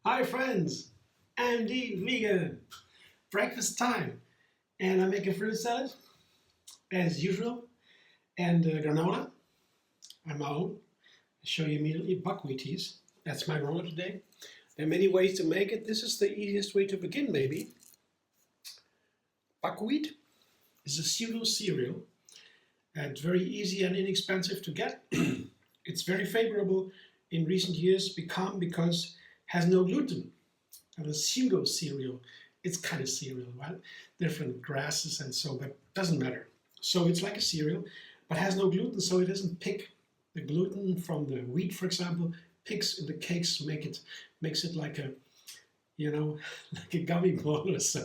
Hi friends, I'm indeed vegan. Breakfast time, and I make a fruit salad as usual, and granola on my own. I'll show you immediately Buckwheaties. That's my granola today. There are many ways to make it. This is the easiest way to begin, maybe. Buckwheat is a pseudo cereal, and very easy and inexpensive to get. It's very favorable in recent years because it has no gluten. And a pseudo cereal, it's kind of cereal, right? Different grasses and so, but doesn't matter. So it's like a cereal, but has no gluten, so it doesn't pick the gluten from the wheat, for example, picks in the cakes, makes it like a, like a gummy ball or so.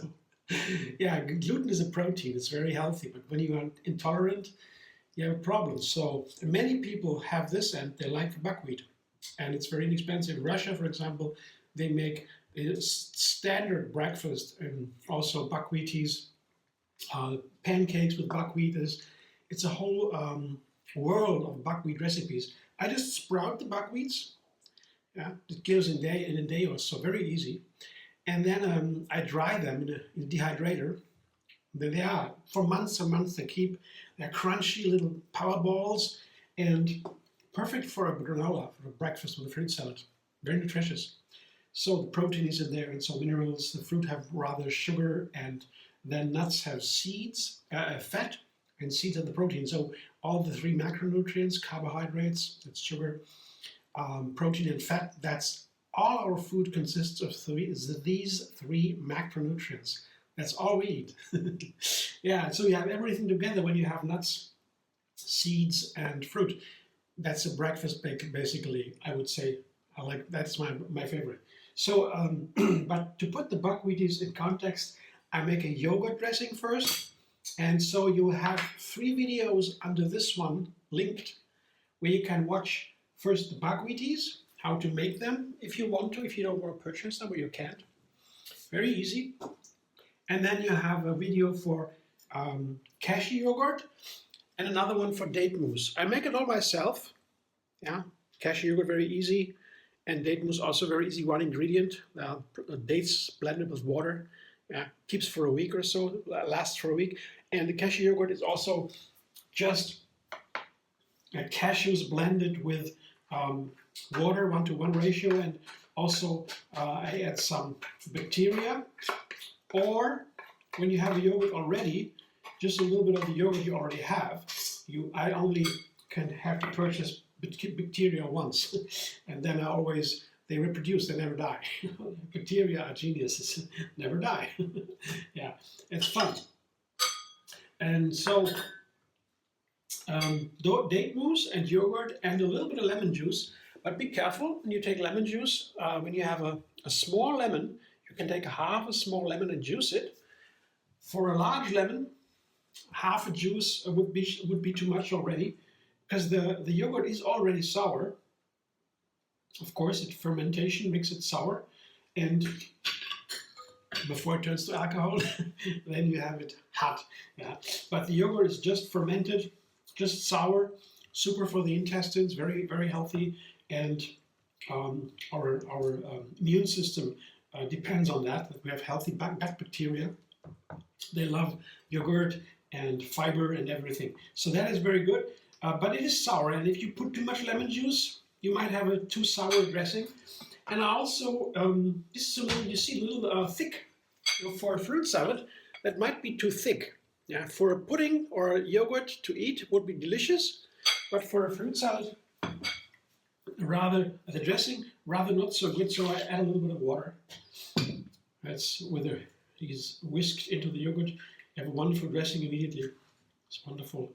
Yeah, gluten is a protein, it's very healthy, but when you are intolerant, you have a problem. So many people have this and they like the buckwheat, and it's very inexpensive. Russia, for example, they make a standard breakfast and also buckwheaties, pancakes with buckwheat. It's a whole world of buckwheat recipes. I just sprout the buckwheats. Yeah, it goes in a day or so, very easy. And then I dry them in a dehydrator. Then they are, for months and months, they're crunchy little power balls and perfect for a granola, for a breakfast with a fruit salad. Very nutritious. So the protein is in there and so minerals. The fruit have rather sugar, and then nuts have seeds, fat, and seeds have the protein. So all the three macronutrients, carbohydrates, that's sugar, protein and fat, that's all our food consists of these three macronutrients. That's all we eat. Yeah, so you have everything together when you have nuts, seeds, and fruit. That's a breakfast basically, I would say. That's my favorite. So, but to put the buckwheaties in context, I make a yogurt dressing first. And so you have 3 videos under this one linked where you can watch first the buckwheaties, how to make them if you want to. If you don't want to purchase them, or you can't. Very easy. And then you have a video for cashew yogurt and another one for date mousse. I make it all myself. Yeah, cashew yogurt, very easy. And date mousse, also very easy, one ingredient. Dates blended with water. Keeps for a week or so, lasts for a week. And the cashew yogurt is also just cashews blended with water, 1-to-1 ratio. And also I add some bacteria. Or when you have the yogurt already, just a little bit of the yogurt you already have, I only can have to purchase bacteria once, and then they reproduce, they never die. Bacteria are geniuses, never die. Yeah, it's fun. And so date mousse and yogurt and a little bit of lemon juice, but be careful when you take lemon juice. When you have a small lemon, you can take half a small lemon and juice it. For a large lemon, half a juice would be too much already, because the yogurt is already sour. Of course, fermentation makes it sour, and before it turns to alcohol, then you have it hot. Yeah, but the yogurt is just fermented, just sour, super for the intestines, very very healthy, and our immune system depends on that we have healthy gut bacteria. They love yogurt and fiber and everything. So that is very good, but it is sour, and if you put too much lemon juice, you might have a too sour dressing. And also, this is a little thick. For a fruit salad, that might be too thick. Yeah, for a pudding or a yogurt to eat would be delicious, but for a fruit salad, the dressing, rather not so good. So I add a little bit of water. That's whether he's whisked into the yogurt. You have a wonderful dressing immediately. It's wonderful.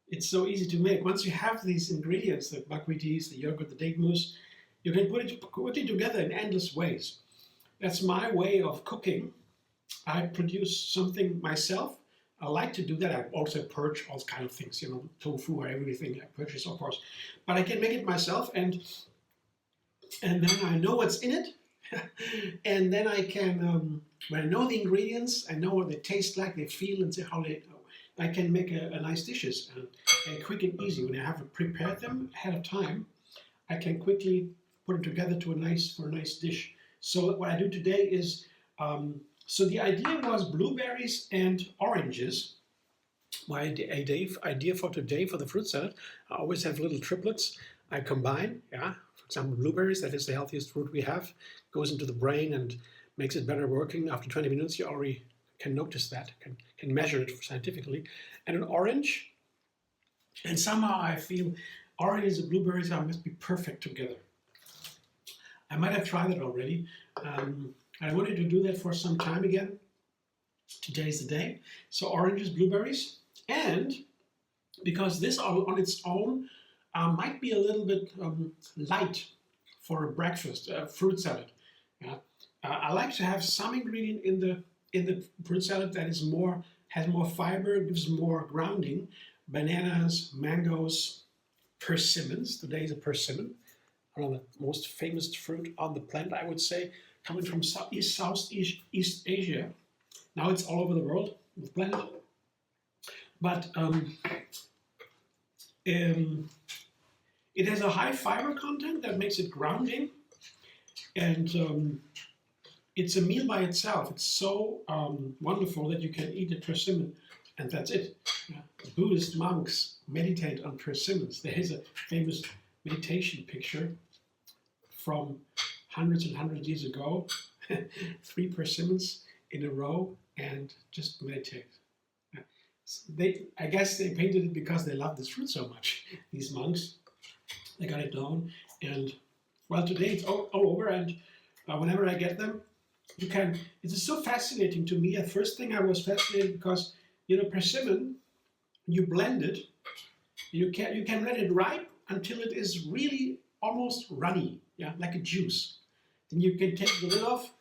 It's so easy to make. Once you have these ingredients, the buckwheaties, the yogurt, the date mousse, you can put it together in endless ways. That's my way of cooking. I produce something myself. I like to do that. I also purge all kinds of things, tofu or everything I purchase, of course. But I can make it myself, and then I know what's in it, And then I can, when I know the ingredients, I know what they taste like, they feel, and see how I can make a nice dishes and quick and easy. When I have prepared them ahead of time, I can quickly put it together to for a nice dish. So what I do today is, so the idea was blueberries and oranges. My idea for today for the fruit salad, I always have little triplets. I combine, yeah. For example, blueberries, that is the healthiest fruit we have, goes into the brain and makes it better working. After 20 minutes, you already can notice that, can measure it scientifically. And an orange, and somehow I feel oranges and blueberries must be perfect together. I might have tried it already. I wanted to do that for some time again. Today's the day. So oranges, blueberries, and because this on its own might be a little bit light for a breakfast fruit salad. Yeah? I like to have some ingredient in the fruit salad that is has more fiber, gives more grounding. Bananas, mangoes, persimmons. Today is a persimmon, one of the most famous fruit on the planet, I would say, coming from Southeast Asia. Now it's all over the world, the planet. But it has a high fiber content that makes it grounding, and it's a meal by itself. It's so wonderful that you can eat a persimmon, and that's it. Yeah. Buddhist monks meditate on persimmons. There is a famous meditation picture from hundreds and hundreds of years ago. 3 persimmons in a row and just meditate. I guess they painted it because they love this fruit so much. These monks, they got it down, and well, today it's all over. And whenever I get them, it's so fascinating to me. At first thing I was fascinated because persimmon, you blend it, you can let it ripe until it is really almost runny, yeah, like a juice. Then you can take the lid off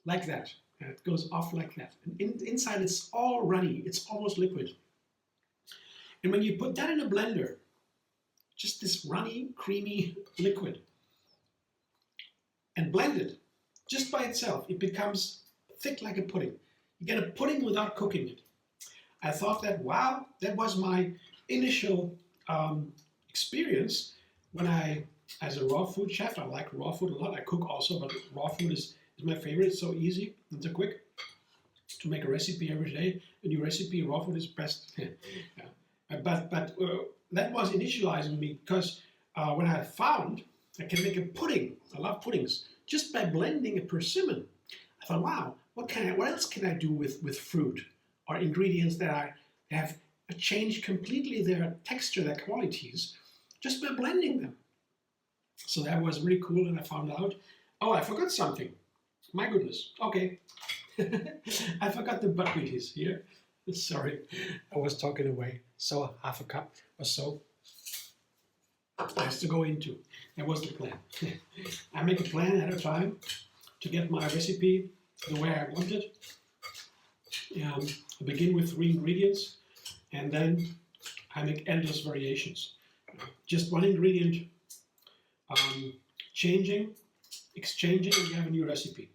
like that. And it goes off like that. And inside it's all runny, it's almost liquid. And when you put that in a blender, just this runny, creamy liquid, and blend it just by itself, it becomes thick like a pudding. You get a pudding without cooking it. I thought that, wow, that was my initial experience when as a raw food chef, I like raw food a lot. I cook also, but raw food is my favorite. It's so easy and so quick to make a recipe every day. A new recipe, raw food is best. Yeah. But that was initializing me because when I found I can make a pudding, I love puddings, just by blending a persimmon. I thought, wow, what else can I do with fruit or ingredients that have changed completely their texture, their qualities, just by blending them. So that was really cool, and I found out, oh, I forgot something. My goodness. Okay. I forgot the Buckwheaties here. Sorry, I was talking away. So half a cup or so has to go into. That was the plan. I make a plan at a time to get my recipe the way I want it. I begin with 3 ingredients, and then I make endless variations. Just one ingredient changing, exchanging, and you have a new recipe.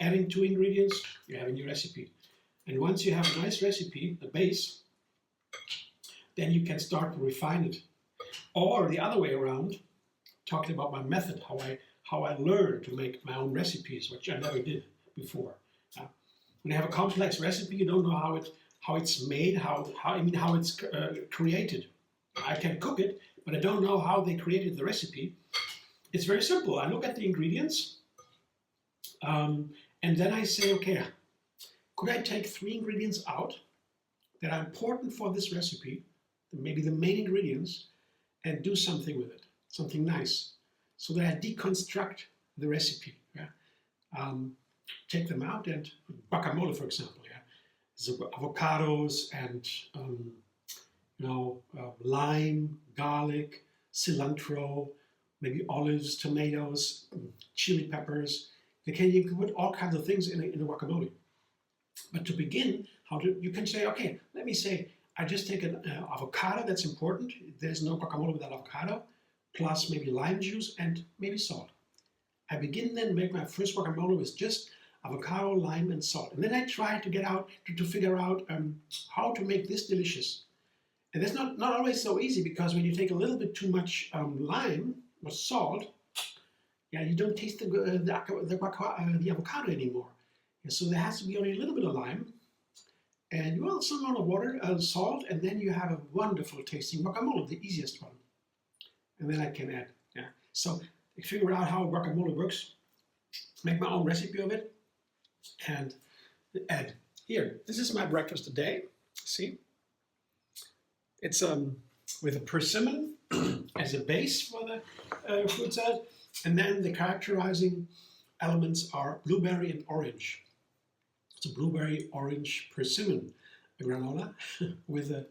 Adding 2 ingredients, you have a new recipe. And once you have a nice recipe, the base, then you can start to refine it. Or the other way around, talking about my method, how I learned to make my own recipes, which I never did before. When you have a complex recipe, you don't know how it's made, how it's created. I can cook it, but I don't know how they created the recipe. It's very simple. I look at the ingredients, and then I say, okay, could I take 3 ingredients out that are important for this recipe, maybe the main ingredients, and do something with it, something nice, so that I deconstruct the recipe. Yeah? Take them out, and guacamole, for example, yeah, so avocados and lime, garlic, cilantro, maybe olives, tomatoes, chili peppers. You can put all kinds of things in a guacamole. But to begin, you can say, okay, let me say, I just take an avocado, that's important. There's no guacamole without avocado, plus maybe lime juice and maybe salt. I begin then make my first guacamole with just avocado, lime, and salt. And then I try to get out, to figure out how to make this delicious. And that's not always so easy, because when you take a little bit too much lime or salt, yeah, you don't taste the avocado anymore. And so there has to be only a little bit of lime, and well, some amount of water, salt, and then you have a wonderful tasting guacamole, the easiest one. And then I can add, yeah. So I figure out how guacamole works, make my own recipe of it, and add. Here, this is my breakfast today. See, it's with a persimmon as a base for the fruit salad, and then the characterizing elements are blueberry and orange. It's a blueberry orange persimmon granola with a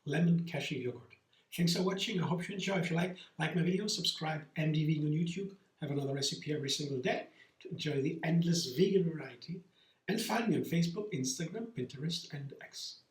lemon cashew yogurt. Thanks for watching. I hope you enjoy. If you like my video, subscribe. MD Vegan on YouTube. Have another recipe every single day to enjoy the endless vegan variety. And find me on Facebook, Instagram, Pinterest, and X.